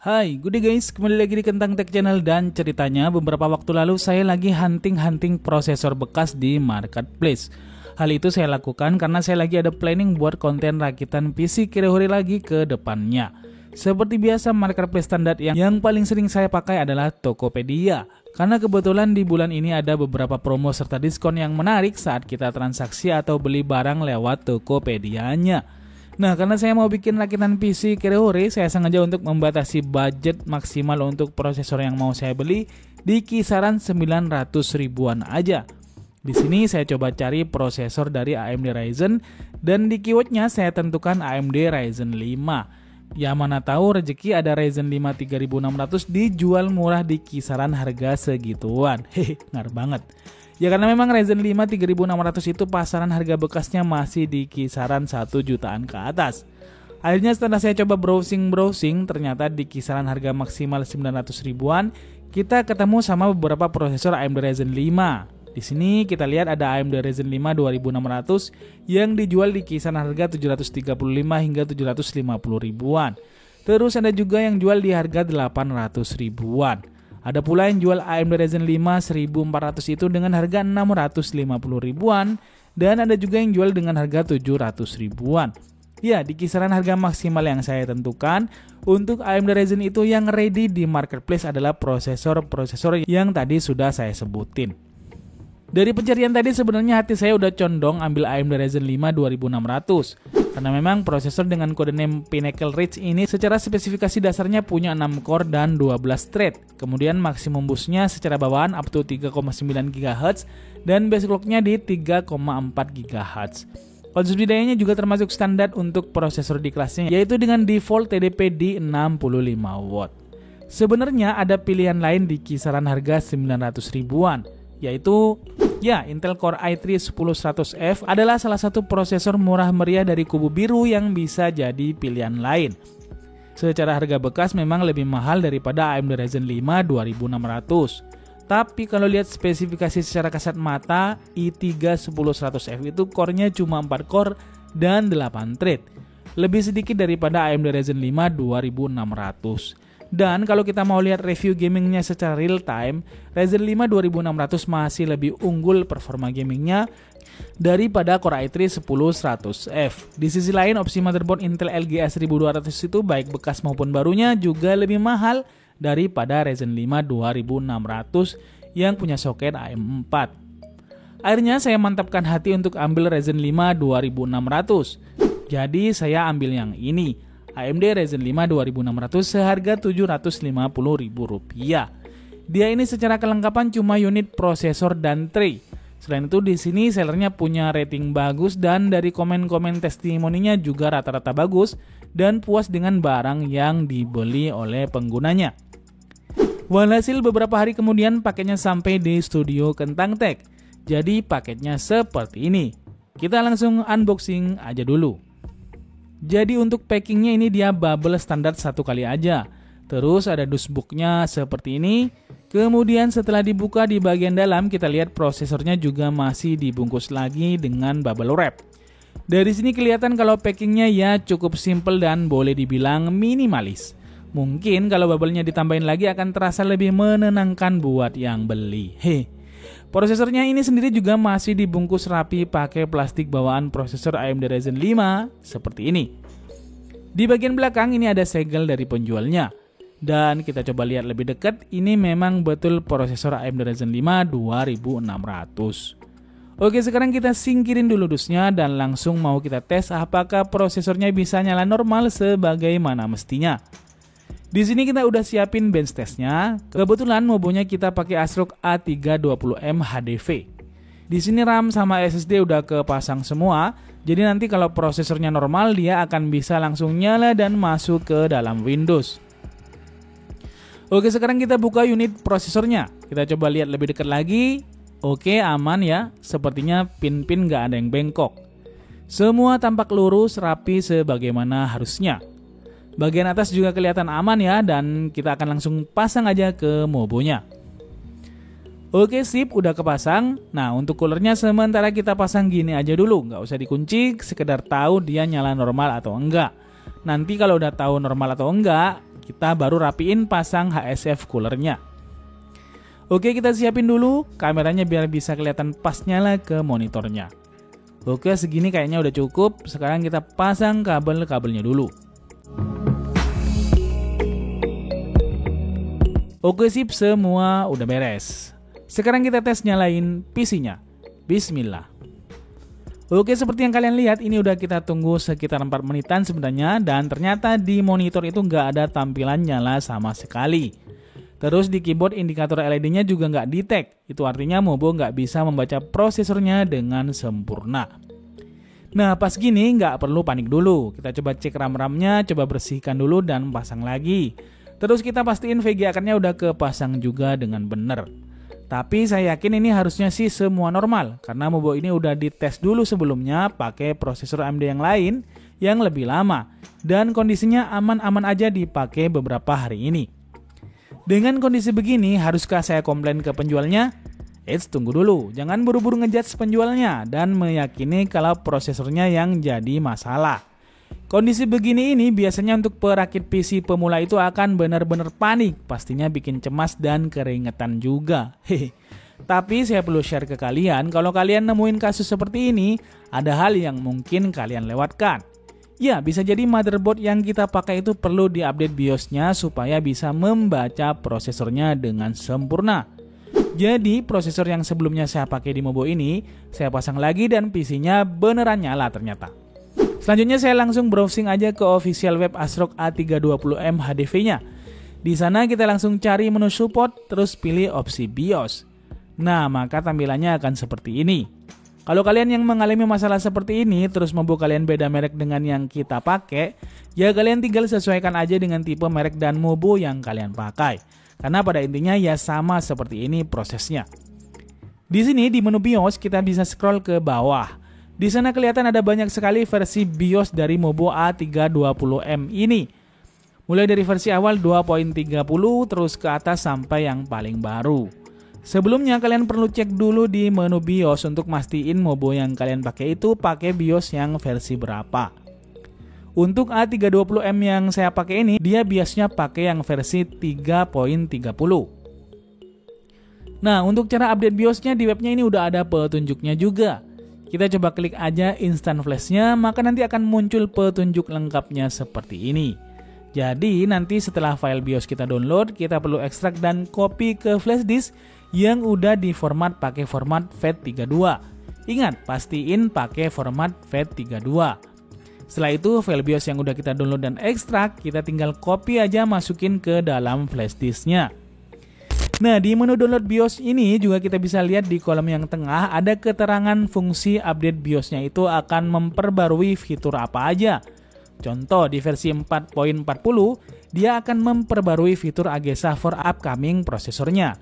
Hai, good day guys, kembali lagi di Kentang Tech Channel dan ceritanya beberapa waktu lalu saya lagi hunting prosesor bekas di marketplace. Hal itu saya lakukan karena saya lagi ada planning buat konten rakitan PC Kirihori lagi ke depannya. Seperti biasa marketplace standar yang paling sering saya pakai adalah Tokopedia. Karena kebetulan di bulan ini ada beberapa promo serta diskon yang menarik saat kita transaksi atau beli barang lewat Tokopedia-nya. Nah, karena saya mau bikin rakitan PC Kirihori, saya sengaja untuk membatasi budget maksimal untuk prosesor yang mau saya beli di kisaran 900 ribuan aja. Di sini saya coba cari prosesor dari AMD Ryzen dan di keywordnya saya tentukan AMD Ryzen 5. Ya mana tahu rezeki ada Ryzen 5 3600 dijual murah di kisaran harga segituan. Hehe, ngar banget. Ya karena memang Ryzen 5 3600 itu pasaran harga bekasnya masih di kisaran 1 jutaan ke atas. Akhirnya setelah saya coba browsing, ternyata di kisaran harga maksimal 900 ribuan kita ketemu sama beberapa prosesor AMD Ryzen 5. Di sini kita lihat ada AMD Ryzen 5 2600 yang dijual di kisaran harga 735 hingga 750 ribuan. Terus ada juga yang jual di harga 800 ribuan. Ada pula yang jual AMD Ryzen 5 1400 itu dengan harga 650 ribuan dan ada juga yang jual dengan harga 700 ribuan. Ya, di kisaran harga maksimal yang saya tentukan untuk AMD Ryzen itu yang ready di marketplace adalah prosesor yang tadi sudah saya sebutin. Dari pencarian tadi sebenarnya hati saya udah condong ambil AMD Ryzen 5 2600 karena memang prosesor dengan kode name Pinnacle Ridge ini secara spesifikasi dasarnya punya 6 core dan 12 thread. Kemudian maksimum boostnya secara bawahan up to 3,9 GHz dan base clocknya di 3,4 GHz. Konsumsi dayanya juga termasuk standar untuk prosesor di kelasnya yaitu dengan default TDP di 65 watt. Sebenarnya ada pilihan lain di kisaran harga 900 ribuan. Yaitu Intel Core i3 10100F adalah salah satu prosesor murah meriah dari kubu biru yang bisa jadi pilihan lain. Secara harga bekas memang lebih mahal daripada AMD Ryzen 5 2600. Tapi kalau lihat spesifikasi secara kasat mata, i3 10100F itu core-nya cuma 4 core dan 8 thread. Lebih sedikit daripada AMD Ryzen 5 2600. Dan kalau kita mau lihat review gamingnya secara real time, Ryzen 5 2600 masih lebih unggul performa gamingnya daripada Core i3 10100F. Di sisi lain, opsi motherboard Intel LGA 1200 itu baik bekas maupun barunya juga lebih mahal daripada Ryzen 5 2600 yang punya soket AM4. Akhirnya saya mantapkan hati untuk ambil Ryzen 5 2600. Jadi saya ambil yang ini. AMD Ryzen 5 2600 seharga Rp750.000. Dia ini secara kelengkapan cuma unit prosesor dan tray. Selain itu di sini sellernya punya rating bagus dan dari komen-komen testimoninya juga rata-rata bagus dan puas dengan barang yang dibeli oleh penggunanya. Walhasil beberapa hari kemudian paketnya sampai di studio Kentang Tech. Jadi paketnya seperti ini. Kita langsung unboxing aja dulu. Jadi untuk packingnya ini dia bubble standar satu kali aja. Terus ada dusbooknya seperti ini. Kemudian setelah dibuka di bagian dalam kita lihat prosesornya juga masih dibungkus lagi dengan bubble wrap. Dari sini kelihatan kalau packingnya ya cukup simple dan boleh dibilang minimalis. Mungkin kalau bubble-nya ditambahin lagi akan terasa lebih menenangkan buat yang beli. Prosesornya ini sendiri juga masih dibungkus rapi pakai plastik bawaan prosesor AMD Ryzen 5 seperti ini. Di bagian belakang ini ada segel dari penjualnya. Dan kita coba lihat lebih dekat, ini memang betul prosesor AMD Ryzen 5 2600. Oke, sekarang kita singkirin dulu dusnya dan langsung mau kita tes apakah prosesornya bisa nyala normal sebagaimana mestinya. Di sini kita udah siapin bench testnya. Kebetulan mobonya kita pakai ASRock A320M HDV. Di sini RAM sama SSD udah kepasang semua. Jadi nanti kalau prosesornya normal dia akan bisa langsung nyala dan masuk ke dalam Windows. Oke, sekarang kita buka unit prosesornya. Kita coba lihat lebih dekat lagi. Oke, aman ya. Sepertinya pin-pin nggak ada yang bengkok. Semua tampak lurus, rapi sebagaimana harusnya. Bagian atas juga kelihatan aman ya, dan kita akan langsung pasang aja ke mobonya. Oke, sip, udah kepasang. Nah, untuk coolernya sementara kita pasang gini aja dulu, nggak usah dikunci, sekedar tahu dia nyala normal atau enggak. Nanti kalau udah tahu normal atau enggak, kita baru rapiin pasang HSF coolernya. Oke, kita siapin dulu kameranya biar bisa kelihatan pas nyala ke monitornya. Oke, segini kayaknya udah cukup. Sekarang kita pasang kabel-kabelnya dulu. Oke, sip, semua udah beres. Sekarang kita tes nyalain PC-nya. Bismillah. Oke, seperti yang kalian lihat, ini udah kita tunggu sekitar 4 menitan sebenarnya, dan ternyata di monitor itu nggak ada tampilan nyala sama sekali. Terus di keyboard indikator LED-nya juga nggak detect, itu artinya Mobo nggak bisa membaca prosesornya dengan sempurna. Nah, pas gini nggak perlu panik dulu, kita coba cek RAM-RAM-nya, coba bersihkan dulu dan pasang lagi. Terus kita pastiin VGA card-nya udah kepasang juga dengan bener. Tapi saya yakin ini harusnya sih semua normal, karena Mobo ini udah dites dulu sebelumnya pakai prosesor AMD yang lain yang lebih lama, dan kondisinya aman-aman aja dipakai beberapa hari ini. Dengan kondisi begini, haruskah saya komplain ke penjualnya? Eits, tunggu dulu, jangan buru-buru ngejudge penjualnya dan meyakini kalau prosesornya yang jadi masalah. Kondisi begini ini biasanya untuk perakit PC pemula itu akan benar-benar panik, pastinya bikin cemas dan keringetan juga. Hehe. Tapi saya perlu share ke kalian, kalau kalian nemuin kasus seperti ini, ada hal yang mungkin kalian lewatkan. Ya, bisa jadi motherboard yang kita pakai itu perlu diupdate BIOS-nya supaya bisa membaca prosesornya dengan sempurna. Jadi, prosesor yang sebelumnya saya pakai di Mobo ini, saya pasang lagi dan PC-nya beneran nyala ternyata. Selanjutnya saya langsung browsing aja ke official web ASRock A320M HDV-nya. Di sana kita langsung cari menu support, terus pilih opsi BIOS. Nah, maka tampilannya akan seperti ini. Kalau kalian yang mengalami masalah seperti ini, terus Mobo kalian beda merek dengan yang kita pakai, ya kalian tinggal sesuaikan aja dengan tipe merek dan Mobo yang kalian pakai. Karena pada intinya ya sama seperti ini prosesnya. Di sini di menu BIOS kita bisa scroll ke bawah. Di sana kelihatan ada banyak sekali versi BIOS dari Mobo A320M ini. Mulai dari versi awal 2.30 terus ke atas sampai yang paling baru. Sebelumnya kalian perlu cek dulu di menu BIOS untuk mastiin Mobo yang kalian pakai itu pakai BIOS yang versi berapa. Untuk A320M yang saya pakai ini, dia BIOSnya pakai yang versi 3.30. Nah, untuk cara update BIOSnya di webnya ini udah ada petunjuknya juga. Kita coba klik aja instant flash-nya, maka nanti akan muncul petunjuk lengkapnya seperti ini. Jadi nanti setelah file BIOS kita download, kita perlu ekstrak dan copy ke flash disk yang udah diformat pakai format FAT32. Ingat, pastiin pakai format FAT32. Setelah itu file BIOS yang udah kita download dan ekstrak, kita tinggal copy aja masukin ke dalam flash disk-nya. Nah, di menu download BIOS ini juga kita bisa lihat di kolom yang tengah ada keterangan fungsi update BIOS-nya itu akan memperbarui fitur apa aja. Contoh di versi 4.40 dia akan memperbarui fitur AGESA for upcoming prosesornya.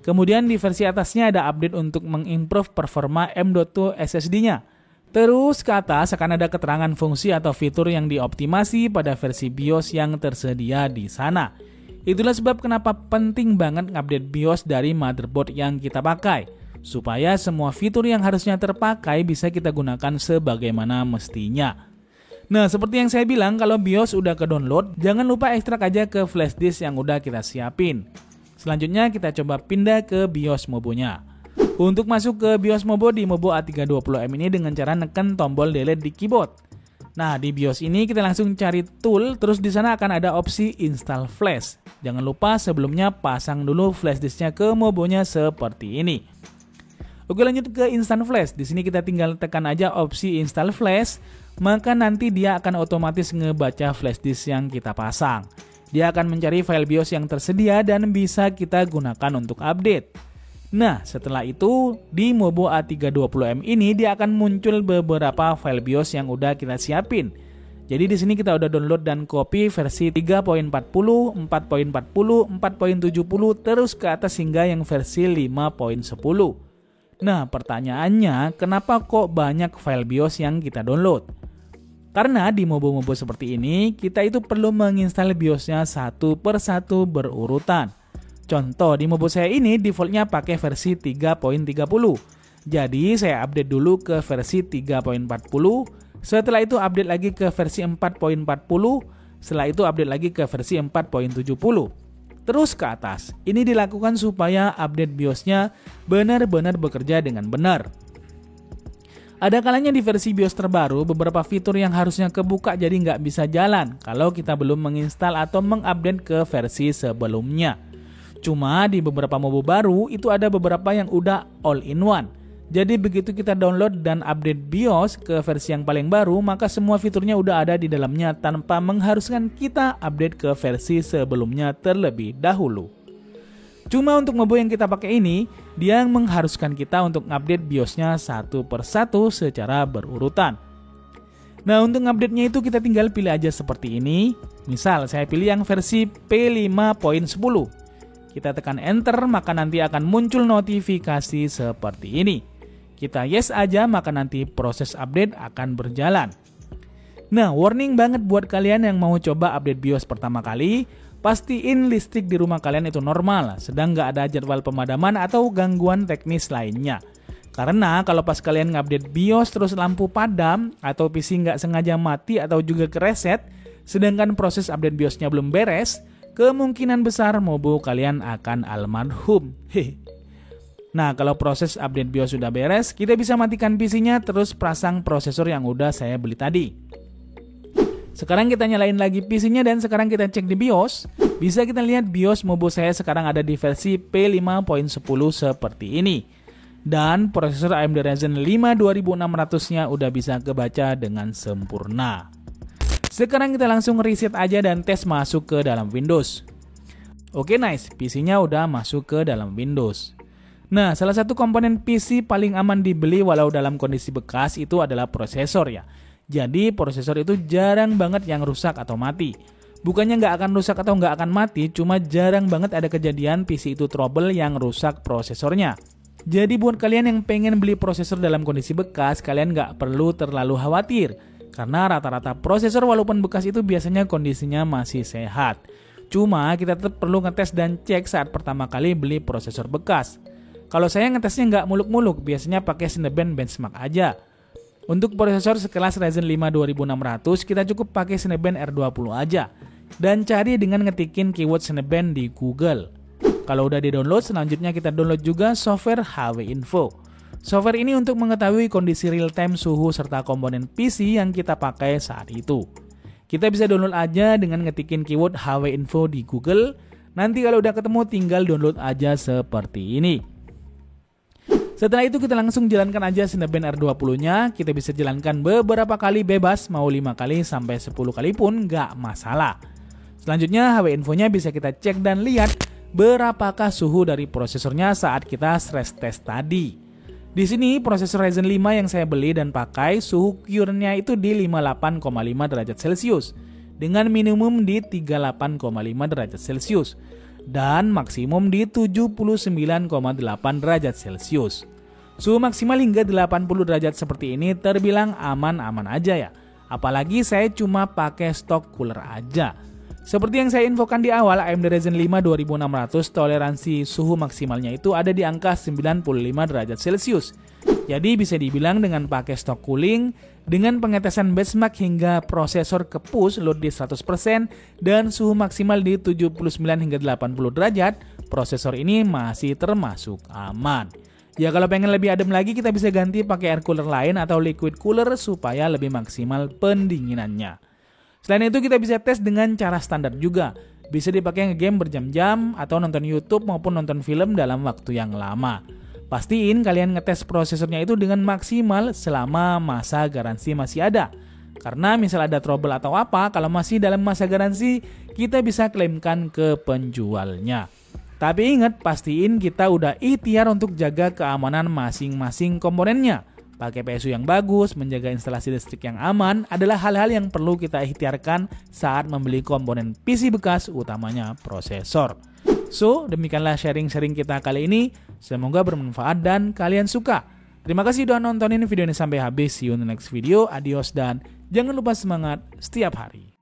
Kemudian di versi atasnya ada update untuk mengimprove performa M.2 SSD-nya. Terus ke atas akan ada keterangan fungsi atau fitur yang dioptimasi pada versi BIOS yang tersedia di sana. Itulah sebab kenapa penting banget ngupdate BIOS dari motherboard yang kita pakai, supaya semua fitur yang harusnya terpakai bisa kita gunakan sebagaimana mestinya. Nah, seperti yang saya bilang, kalau BIOS udah ke-download, jangan lupa ekstrak aja ke flash disk yang udah kita siapin. Selanjutnya kita coba pindah ke BIOS Mobo-nya. Untuk masuk ke BIOS Mobo di Mobo A320M ini dengan cara neken tombol delete di keyboard. Nah, di BIOS ini kita langsung cari tool, terus di sana akan ada opsi install flash. Jangan lupa sebelumnya pasang dulu flash disknya ke Mobo-nya seperti ini. Oke, lanjut ke instant flash. Di sini kita tinggal tekan aja opsi install flash, maka nanti dia akan otomatis ngebaca flash disk yang kita pasang. Dia akan mencari file BIOS yang tersedia dan bisa kita gunakan untuk update. Nah, setelah itu di Mobo A320M ini dia akan muncul beberapa file BIOS yang udah kita siapin. Jadi di sini kita udah download dan copy versi 3.40, 4.40, 4.70 terus ke atas hingga yang versi 5.10. Nah, pertanyaannya, kenapa kok banyak file BIOS yang kita download? Karena di Mobo-Mobo seperti ini, kita itu perlu menginstal BIOS-nya satu persatu berurutan. Contoh, di Mobo saya ini defaultnya pakai versi 3.30. Jadi saya update dulu ke versi 3.40. Setelah itu update lagi ke versi 4.40. Setelah itu update lagi ke versi 4.70. Terus ke atas. Ini dilakukan supaya update BIOS-nya benar-benar bekerja dengan benar. Ada kalanya di versi BIOS terbaru, beberapa fitur yang harusnya kebuka jadi nggak bisa jalan kalau kita belum menginstal atau mengupdate ke versi sebelumnya. Cuma di beberapa MOBO baru, itu ada beberapa yang udah all-in-one. Jadi begitu kita download dan update BIOS ke versi yang paling baru, maka semua fiturnya udah ada di dalamnya tanpa mengharuskan kita update ke versi sebelumnya terlebih dahulu. Cuma untuk MOBO yang kita pakai ini, dia yang mengharuskan kita untuk update BIOS-nya satu persatu secara berurutan. Nah, untuk update-nya itu kita tinggal pilih aja seperti ini. Misal saya pilih yang versi P5.10. Kita tekan enter, maka nanti akan muncul notifikasi seperti ini. Kita yes aja, maka nanti proses update akan berjalan. Nah, warning banget buat kalian yang mau coba update BIOS pertama kali, pastiin listrik di rumah kalian itu normal, sedang nggak ada jadwal pemadaman atau gangguan teknis lainnya. Karena kalau pas kalian ngupdate BIOS terus lampu padam, atau PC nggak sengaja mati atau juga kereset, sedangkan proses update BIOS-nya belum beres, kemungkinan besar MOBO kalian akan almarhum. Nah, kalau proses update BIOS sudah beres, kita bisa matikan PC-nya terus pasang prosesor yang udah saya beli tadi. Sekarang kita nyalain lagi PC-nya dan sekarang kita cek di BIOS. Bisa kita lihat BIOS MOBO saya sekarang ada di versi P5.10 seperti ini. Dan prosesor AMD Ryzen 5 2600-nya udah bisa kebaca dengan sempurna. Sekarang kita langsung reset aja dan tes masuk ke dalam Windows. Oke, nice, PC-nya udah masuk ke dalam Windows. Nah, salah satu komponen PC paling aman dibeli walau dalam kondisi bekas itu adalah prosesor ya. Jadi prosesor itu jarang banget yang rusak atau mati. Bukannya nggak akan rusak atau nggak akan mati, cuma jarang banget ada kejadian PC itu trouble yang rusak prosesornya. Jadi buat kalian yang pengen beli prosesor dalam kondisi bekas, kalian nggak perlu terlalu khawatir. Karena rata-rata prosesor walaupun bekas itu biasanya kondisinya masih sehat. Cuma kita tetap perlu ngetes dan cek saat pertama kali beli prosesor bekas. Kalau saya ngetesnya nggak muluk-muluk, biasanya pakai Cinebench benchmark aja. Untuk prosesor sekelas Ryzen 5 2600, kita cukup pakai Cinebench R20 aja. Dan cari dengan ngetikin keyword Cinebench di Google. Kalau udah di-download, selanjutnya kita download juga software HW Info. Software ini untuk mengetahui kondisi real-time suhu serta komponen PC yang kita pakai saat itu. Kita bisa download aja dengan ngetikin keyword HW Info di Google. Nanti kalau udah ketemu tinggal download aja seperti ini. Setelah itu kita langsung jalankan aja Cinebench R20-nya. Kita bisa jalankan beberapa kali bebas, mau 5 kali sampai 10 kali pun nggak masalah. Selanjutnya HW Info-nya bisa kita cek dan lihat berapakah suhu dari prosesornya saat kita stress test tadi. Di sini prosesor Ryzen 5 yang saya beli dan pakai suhu Q-nya itu di 58,5 derajat Celcius dengan minimum di 38,5 derajat Celcius dan maksimum di 79,8 derajat Celcius. Suhu maksimal hingga 80 derajat seperti ini terbilang aman-aman aja ya. Apalagi saya cuma pakai stok cooler aja. Seperti yang saya infokan di awal, AMD Ryzen 5 2600 toleransi suhu maksimalnya itu ada di angka 95 derajat Celcius. Jadi bisa dibilang dengan pakai stok cooling, dengan pengetesan benchmark hingga prosesor ke push load di 100% dan suhu maksimal di 79 hingga 80 derajat, prosesor ini masih termasuk aman. Ya kalau pengen lebih adem lagi kita bisa ganti pakai air cooler lain atau liquid cooler supaya lebih maksimal pendinginannya. Selain itu kita bisa tes dengan cara standar juga. Bisa dipakai nge-game berjam-jam atau nonton YouTube maupun nonton film dalam waktu yang lama. Pastiin kalian ngetes prosesornya itu dengan maksimal selama masa garansi masih ada. Karena misal ada trouble atau apa, kalau masih dalam masa garansi, kita bisa klaimkan ke penjualnya. Tapi ingat, pastiin kita udah ikhtiar untuk jaga keamanan masing-masing komponennya. Pakai PSU yang bagus, menjaga instalasi listrik yang aman adalah hal-hal yang perlu kita ikhtiarkan saat membeli komponen PC bekas, utamanya prosesor. So, demikianlah sharing-sharing kita kali ini. Semoga bermanfaat dan kalian suka. Terima kasih udah nontonin video ini sampai habis. See you in the next video. Adios dan jangan lupa semangat setiap hari.